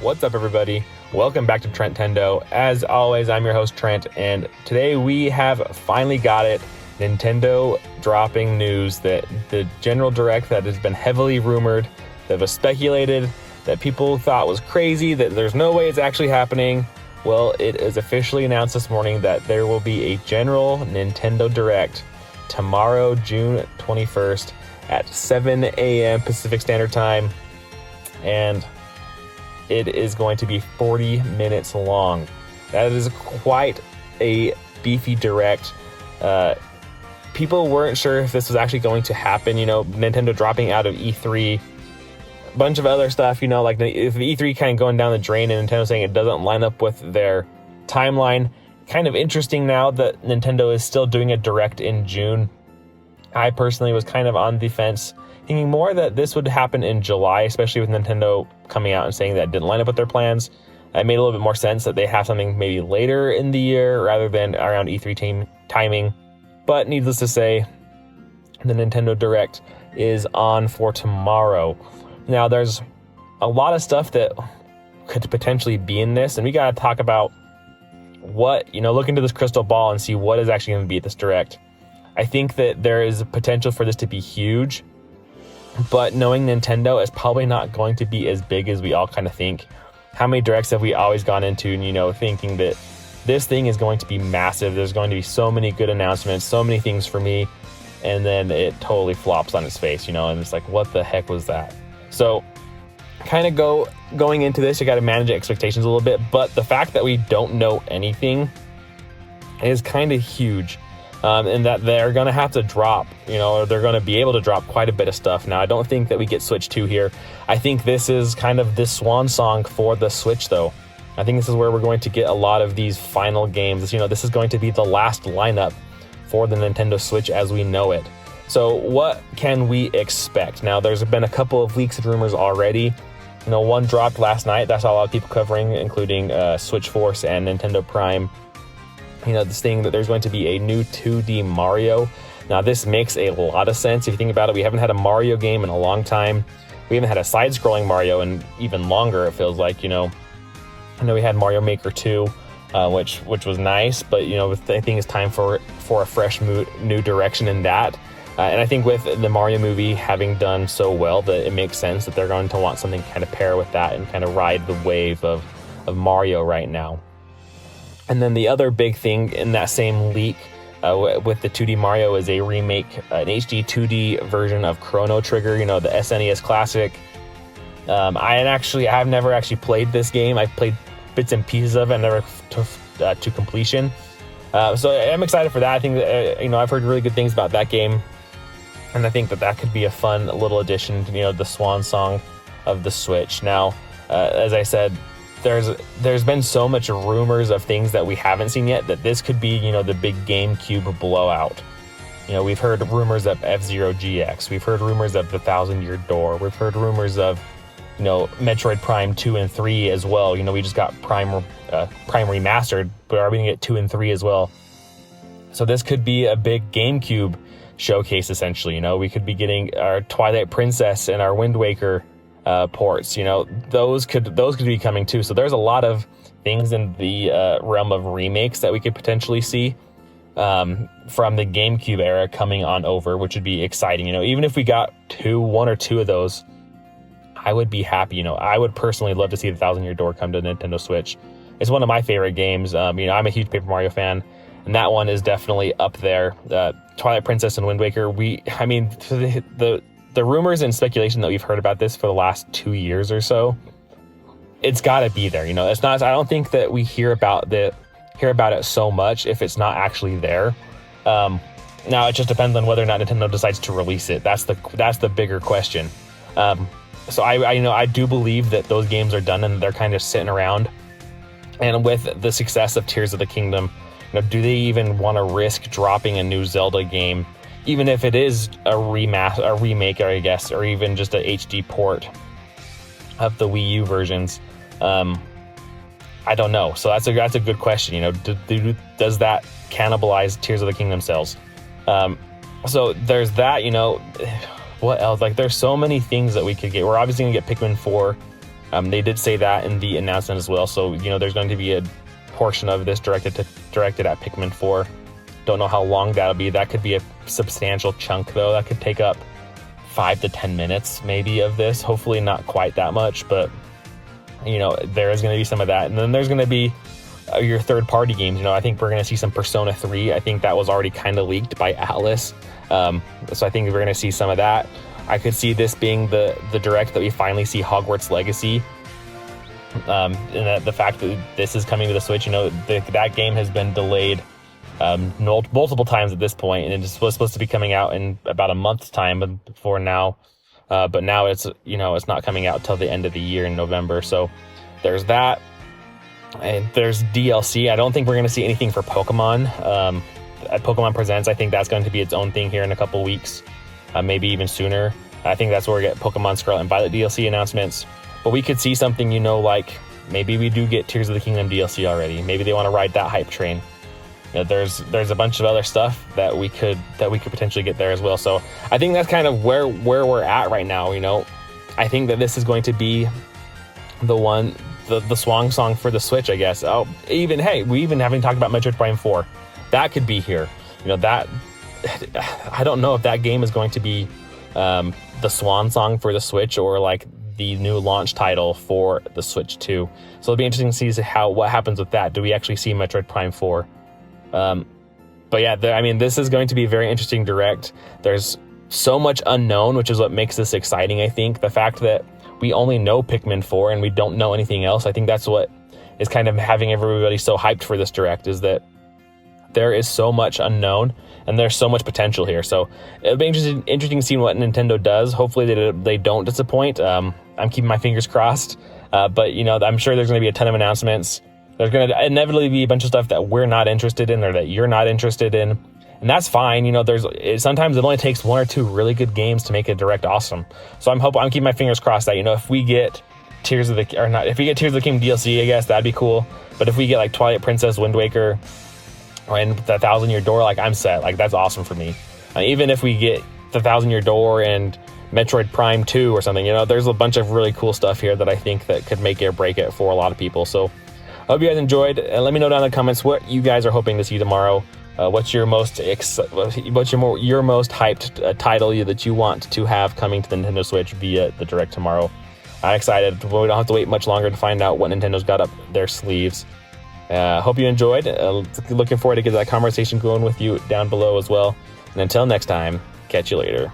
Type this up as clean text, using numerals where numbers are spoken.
What's up, everybody? Welcome back to Trentendo. As always, I'm your host, Trent, and today we have finally got it. Nintendo dropping news that the General Direct that has been heavily rumored, that was speculated, that people thought was crazy, that there's no way it's actually happening. Well, it is officially announced this morning that there will be a General Nintendo Direct tomorrow, June 21st at 7 a.m. Pacific Standard Time. And it is going to be 40 minutes long. That is quite a beefy direct. People weren't sure if this was actually going to happen. You know, Nintendo dropping out of E3, a bunch of other stuff, you know, like if the E3 kind of going down the drain and Nintendo saying it doesn't line up with their timeline. Kind of interesting now that Nintendo is still doing a direct in June. I personally was kind of on the fence, thinking more that this would happen in July, especially with Nintendo coming out and saying that it didn't line up with their plans. It made a little bit more sense that they have something maybe later in the year rather than around E3 timing. But needless to say, the Nintendo Direct is on for tomorrow. Now, there's a lot of stuff that could potentially be in this, and we got to talk about what, you know, look into this crystal ball and see what is actually going to be at this Direct. I think that there is a potential for this to be huge, but knowing Nintendo is probably not going to be as big as we all kind of think. How many Directs have we always gone into, you know, thinking that this thing is going to be massive, there's going to be so many good announcements, so many things for me, and then it totally flops on its face, you know, and it's like, what the heck was that? So kind of going into this, you got to manage expectations a little bit, but the fact that we don't know anything is kind of huge. And that they're going to have to drop, you know, or they're going to be able to drop quite a bit of stuff. Now, I don't think that we get Switch 2 here. I think this is kind of this swan song for the Switch, though. I think this is where we're going to get a lot of these final games. You know, this is going to be the last lineup for the Nintendo Switch as we know it. So what can we expect? Now, there's been a couple of leaks and rumors already. You know, one dropped last night. That's a lot of people covering, including Switch Force and Nintendo Prime. You know, this thing that there's going to be a new 2D Mario. Now, this makes a lot of sense. If you think about it, we haven't had a Mario game in a long time. We haven't had a side-scrolling Mario in even longer, it feels like, you know. I know we had Mario Maker 2, which was nice, but, you know, I think it's time for a fresh new direction in that. And I think with the Mario movie having done so well that it makes sense that they're going to want something to kind of pair with that and kind of ride the wave of Mario right now. And then the other big thing in that same leak with the 2D Mario is a remake, an HD 2D version of Chrono Trigger, you know, the SNES classic. I've never actually played this game. I've played bits and pieces of it, never to completion. So I'm excited for that. I think that, you know, I've heard really good things about that game. And I think that could be a fun little addition to, you know, the swan song of the Switch. Now, as I said, there's been so much rumors of things that we haven't seen yet that this could be, you know, the big GameCube blowout. You know, we've heard rumors of F-Zero GX. We've heard rumors of the Thousand Year Door. We've heard rumors of, you know, Metroid Prime 2 and 3 as well. You know, we just got Prime Remastered, but are we going to get 2 and 3 as well? So this could be a big GameCube showcase, essentially. You know, we could be getting our Twilight Princess and our Wind Waker ports, you know, those could be coming too. So there's a lot of things in the realm of remakes that we could potentially see from the GameCube era coming on over, which would be exciting. You know, even if we got one or two of those, I would be happy. You know, I would personally love to see the Thousand Year Door come to Nintendo Switch. It's one of my favorite games. You know, I'm a huge Paper Mario fan, and that one is definitely up there. Twilight Princess and Wind Waker. The rumors and speculation that we've heard about this for the last 2 years or so, it's got to be there. You know, it's not. I don't think that we hear about it so much if it's not actually there. Now it just depends on whether or not Nintendo decides to release it. That's the bigger question. So I do believe that those games are done and they're kind of sitting around. And with the success of Tears of the Kingdom, you know, do they even want to risk dropping a new Zelda game? Even if it is a remake, I guess, or even just a HD port of the Wii U versions, I don't know. So that's a good question. You know, does that cannibalize Tears of the Kingdom sales? So there's that. You know, what else? Like, there's so many things that we could get. We're obviously gonna get Pikmin 4. They did say that in the announcement as well. So, there's going to be a portion of this directed at Pikmin 4. Don't know how long that'll be. That could be a substantial chunk, though. That could take up 5 to 10 minutes maybe of this. Hopefully not quite that much, but there is going to be some of that. And then there's going to be your third-party games. I think we're going to see some Persona 3. I think that was already kind of leaked by Atlas. So I think we're going to see some of that. I could see this being the direct that we finally see Hogwarts Legacy. And the fact that this is coming to the Switch, that game has been delayed multiple times at this point, and it was supposed to be coming out in about a month's time before now. But now it's not coming out till the end of the year in November. So there's that. And there's DLC. I don't think we're going to see anything for Pokemon. At Pokemon Presents, I think that's going to be its own thing here in a couple weeks, maybe even sooner. I think that's where we get Pokemon Scarlet and Violet DLC announcements. But we could see something, like maybe we do get Tears of the Kingdom DLC already. Maybe they want to ride that hype train. There's a bunch of other stuff that we could potentially get there as well. So I think that's kind of where we're at right now. I think that this is going to be the swan song for the Switch, I guess. We even haven't talked about Metroid Prime 4. That could be here. That I don't know if that game is going to be the swan song for the Switch or like the new launch title for the Switch 2. So it'll be interesting to see what happens with that. Do we actually see Metroid Prime 4? But yeah, this is going to be a very interesting direct. There's so much unknown, which is what makes this exciting, I think. The fact that we only know Pikmin 4 and we don't know anything else, I think that's what is kind of having everybody so hyped for this direct, is that there is so much unknown and there's so much potential here. So it'll be interesting to see what Nintendo does. Hopefully they don't disappoint. I'm keeping my fingers crossed. But I'm sure there's going to be a ton of announcements. There's going to inevitably be a bunch of stuff that we're not interested in or that you're not interested in. And that's fine. Sometimes it only takes 1 or 2 really good games to make a direct awesome. So I'm keeping my fingers crossed that, if we get Tears of the Kingdom DLC, I guess that'd be cool. But if we get like Twilight Princess, Wind Waker, and the Thousand Year Door, like I'm set. Like that's awesome for me. Even if we get the Thousand Year Door and Metroid Prime 2 or something, there's a bunch of really cool stuff here that I think that could make it or break it for a lot of people. So I hope you guys enjoyed. Let me know down in the comments what you guys are hoping to see tomorrow. What's your most hyped title that you want to have coming to the Nintendo Switch via the direct tomorrow? I'm excited. We don't have to wait much longer to find out what Nintendo's got up their sleeves. Hope you enjoyed. Looking forward to get that conversation going with you down below as well. And until next time, catch you later.